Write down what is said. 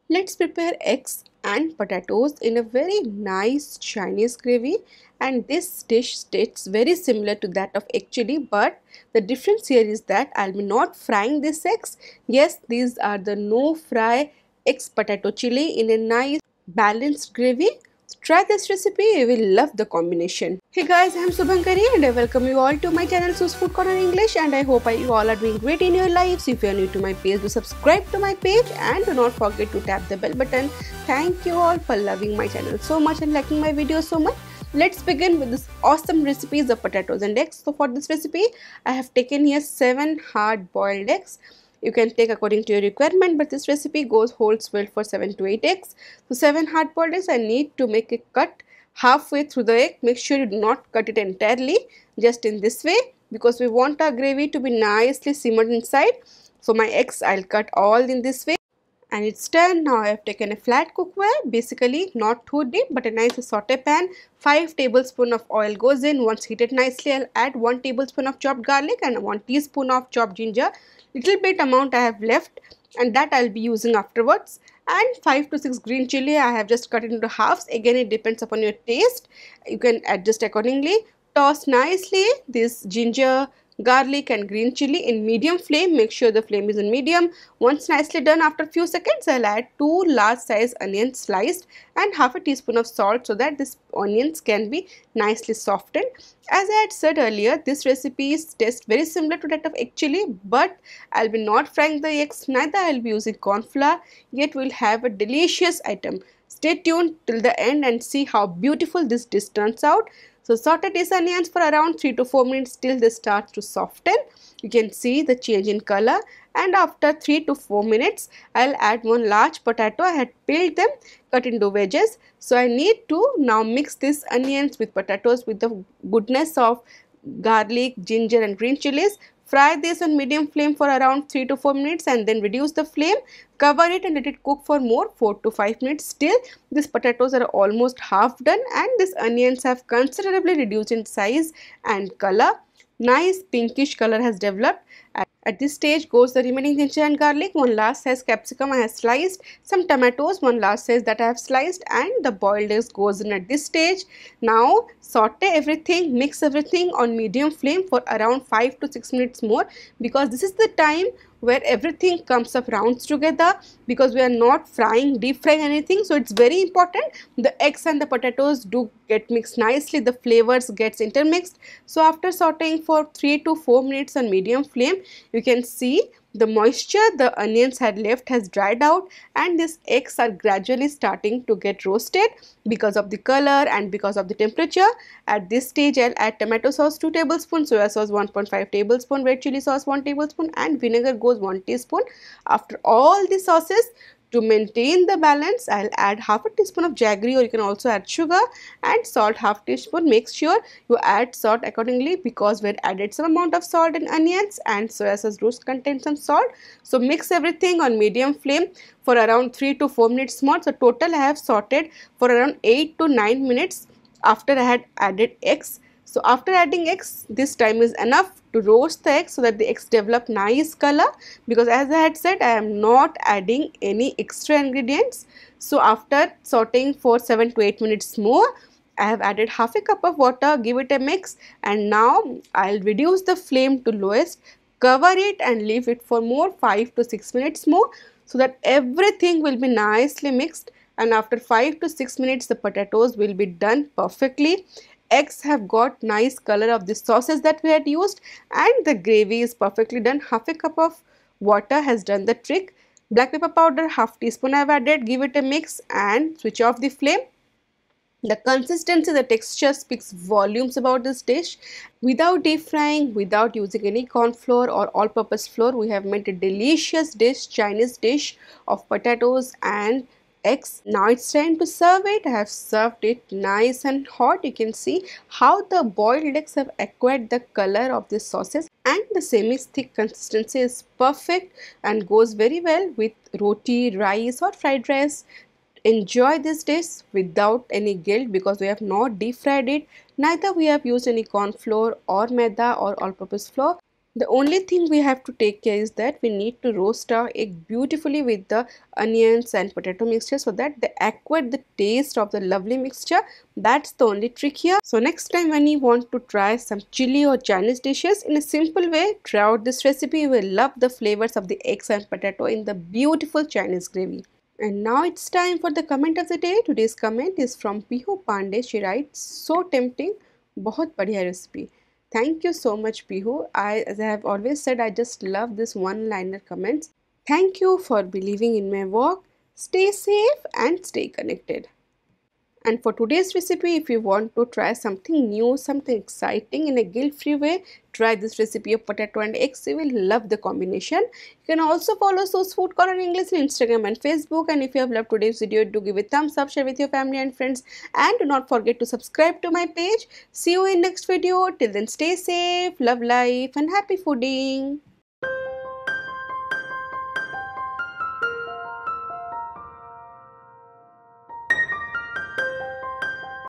Let's prepare eggs and potatoes in a very nice Chinese gravy, and this dish tastes very similar to that of egg chili, but the difference here is that I'll be not frying these eggs. Yes, these are the no fry eggs potato chili in a nice balanced gravy. Try this recipe, you will love the combination. Hey guys, I am Subhankari and I welcome you all to my channel Su's Food Corner English, and I hope you all are doing great in your lives. If you are new to my page, do subscribe to my page and do not forget to tap the bell button. Thank you all for loving my channel so much and liking my videos so much. Let's begin with this awesome recipes of potatoes and eggs. So for this recipe, I have taken here 7 hard boiled eggs. You can take according to your requirement, but this recipe goes whole swelled for 7 to 8 eggs. So 7 hard boiled eggs, I need to make a cut halfway through the egg. Make sure you do not cut it entirely, just in this way, because we want our gravy to be nicely simmered inside. So my eggs I'll cut all in this way. And it's done. Now I have taken a flat cookware, basically not too deep but a nice saute pan. 5 tablespoons of oil goes in. Once heated nicely, I'll add 1 tablespoon of chopped garlic and 1 teaspoon of chopped ginger. Little bit amount I have left and that I'll be using afterwards. And 5 to 6 green chili, I have just cut it into halves. Again, it depends upon your taste. You can adjust accordingly. Toss nicely this ginger, garlic and green chili in medium flame. Make sure the flame is in medium. Once nicely done, after a few seconds, I'll add 2 large size onions sliced and half a teaspoon of salt so that this onions can be nicely softened. As I had said earlier, this recipe tastes very similar to that of egg chili, but I'll be not frying the eggs, neither I'll be using corn flour, yet we'll have a delicious item. Stay tuned till the end and see how beautiful this dish turns out. So saute these onions for around 3 to 4 minutes till they start to soften. You can see the change in color, and after 3 to 4 minutes I'll add 1 large potato. I had peeled them, cut into wedges. So I need to now mix these onions with potatoes with the goodness of garlic, ginger and green chilies. Fry this on medium flame for around 3 to 4 minutes and then reduce the flame. Cover it and let it cook for more 4 to 5 minutes. Still, these potatoes are almost half done and these onions have considerably reduced in size and color. Nice pinkish color has developed. At this stage goes the remaining ginger and garlic. 1 large size capsicum I have sliced, some tomatoes, 1 large size that I have sliced, and the boiled eggs goes in at this stage. Now saute everything, mix everything on medium flame for around 5 to 6 minutes more, because this is the time where everything comes up rounds together, because we are not deep frying anything. So it's very important the eggs and the potatoes do get mixed nicely, the flavors gets intermixed. So after sauteing for 3 to 4 minutes on medium flame, you can see the moisture the onions had left has dried out and these eggs are gradually starting to get roasted because of the color and because of the temperature. At this stage, I'll add tomato sauce 2 tablespoons, soya sauce 1.5 tablespoon, red chili sauce 1 tablespoon and vinegar goes 1 teaspoon. After all the sauces, to maintain the balance, I'll add half a teaspoon of jaggery, or you can also add sugar, and salt half teaspoon. Make sure you add salt accordingly because we had added some amount of salt in onions and soya sauce does contain some salt. So mix everything on medium flame for around 3 to 4 minutes more. So total I have sauteed for around 8 to 9 minutes after I had added eggs. So after adding eggs, this time is enough to roast the eggs so that the eggs develop nice color, because as I had said, I am not adding any extra ingredients. So after sauteing for 7 to 8 minutes more, I have added half a cup of water, give it a mix, and now I'll reduce the flame to lowest, cover it and leave it for more 5 to 6 minutes more so that everything will be nicely mixed. And after 5 to 6 minutes, the potatoes will be done perfectly. Eggs have got nice color of the sauces that we had used and the gravy is perfectly done. Half a cup of water has done the trick. Black pepper powder half teaspoon I have added. Give it a mix and switch off the flame. The consistency, the texture speaks volumes about this dish. Without deep frying, without using any corn flour or all-purpose flour, we have made a delicious dish, Chinese dish of potatoes and eggs. Now it's time to serve it. I have served it nice and hot. You can see how the boiled eggs have acquired the color of the sauces, and the semi-thick consistency is perfect and goes very well with roti, rice or fried rice. Enjoy this dish without any guilt because we have not deep fried it, neither we have used any corn flour or maida or all-purpose flour. The only thing we have to take care is that we need to roast our egg beautifully with the onions and potato mixture so that they acquire the taste of the lovely mixture. That's the only trick here. So next time when you want to try some chili or Chinese dishes in a simple way, try out this recipe. You will love the flavors of the eggs and potato in the beautiful Chinese gravy. And now it's time for the comment of the day. Today's comment is from Pihu Pandey. She writes, so tempting, बहुत बढ़िया recipe. Thank you so much, Pihu. As I have always said, I just love this one-liner comments. Thank you for believing in my work. Stay safe and stay connected. And for today's recipe, if you want to try something new, something exciting in a guilt-free way, try this recipe of potato and eggs. You will love the combination. You can also follow Sauce Food Corner English on Instagram and Facebook. And if you have loved today's video, do give it a thumbs up, share with your family and friends. And do not forget to subscribe to my page. See you in next video. Till then, stay safe, love life and happy fooding.